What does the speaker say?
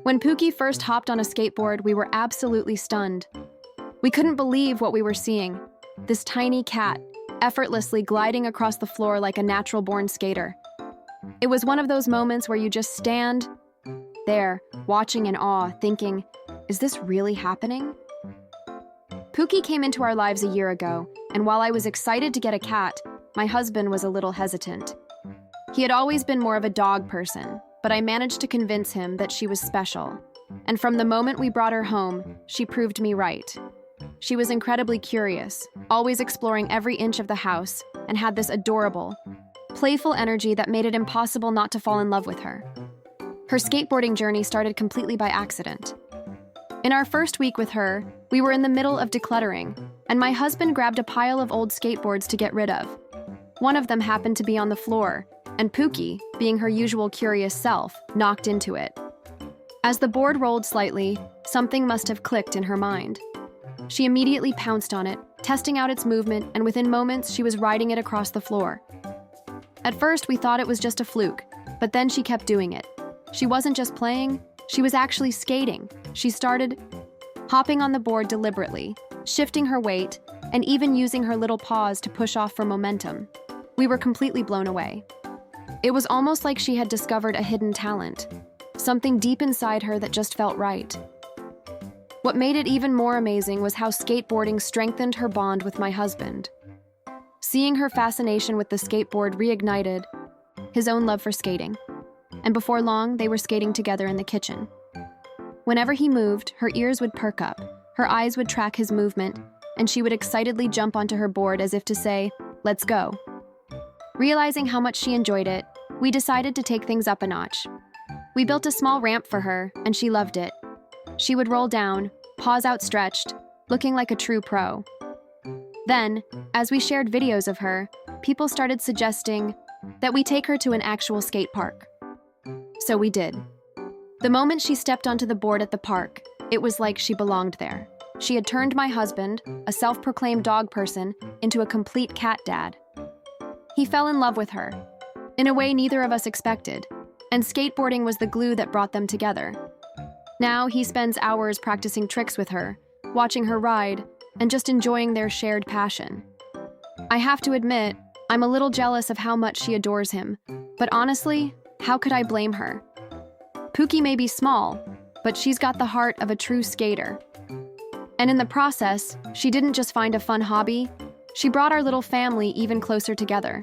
When Pookie first hopped on a skateboard, we were absolutely stunned. We couldn't believe what we were seeing. This tiny cat, effortlessly gliding across the floor like a natural-born skater. It was one of those moments where you just stand there, watching in awe, thinking, is this really happening? Pookie came into our lives a year ago, and while I was excited to get a cat, my husband was a little hesitant. He had always been more of a dog person, but I managed to convince him that she was special. And from the moment we brought her home, she proved me right. She was incredibly curious, always exploring every inch of the house, and had this adorable, playful energy that made it impossible not to fall in love with her. Her skateboarding journey started completely by accident. In our first week with her, we were in the middle of decluttering, and my husband grabbed a pile of old skateboards to get rid of. One of them happened to be on the floor, and Pookie, being her usual curious self, knocked into it. As the board rolled slightly, something must have clicked in her mind. She immediately pounced on it, testing out its movement, and within moments she was riding it across the floor. At first we thought it was just a fluke, but then she kept doing it. She wasn't just playing, she was actually skating. She started hopping on the board deliberately, shifting her weight, and even using her little paws to push off for momentum. We were completely blown away. It was almost like she had discovered a hidden talent, something deep inside her that just felt right. What made it even more amazing was how skateboarding strengthened her bond with my husband. Seeing her fascination with the skateboard reignited his own love for skating, and before long, they were skating together in the kitchen. Whenever he moved, her ears would perk up, her eyes would track his movement, and she would excitedly jump onto her board as if to say, "Let's go." Realizing how much she enjoyed it, we decided to take things up a notch. We built a small ramp for her, and she loved it. She would roll down, paws outstretched, looking like a true pro. Then, as we shared videos of her, people started suggesting that we take her to an actual skate park. So we did. The moment she stepped onto the board at the park, it was like she belonged there. She had turned my husband, a self-proclaimed dog person, into a complete cat dad. He fell in love with her, in a way neither of us expected, and skateboarding was the glue that brought them together. Now he spends hours practicing tricks with her, watching her ride, and just enjoying their shared passion. I have to admit, I'm a little jealous of how much she adores him, but honestly, how could I blame her? Pookie may be small, but she's got the heart of a true skater. And in the process, she didn't just find a fun hobby, she brought our little family even closer together.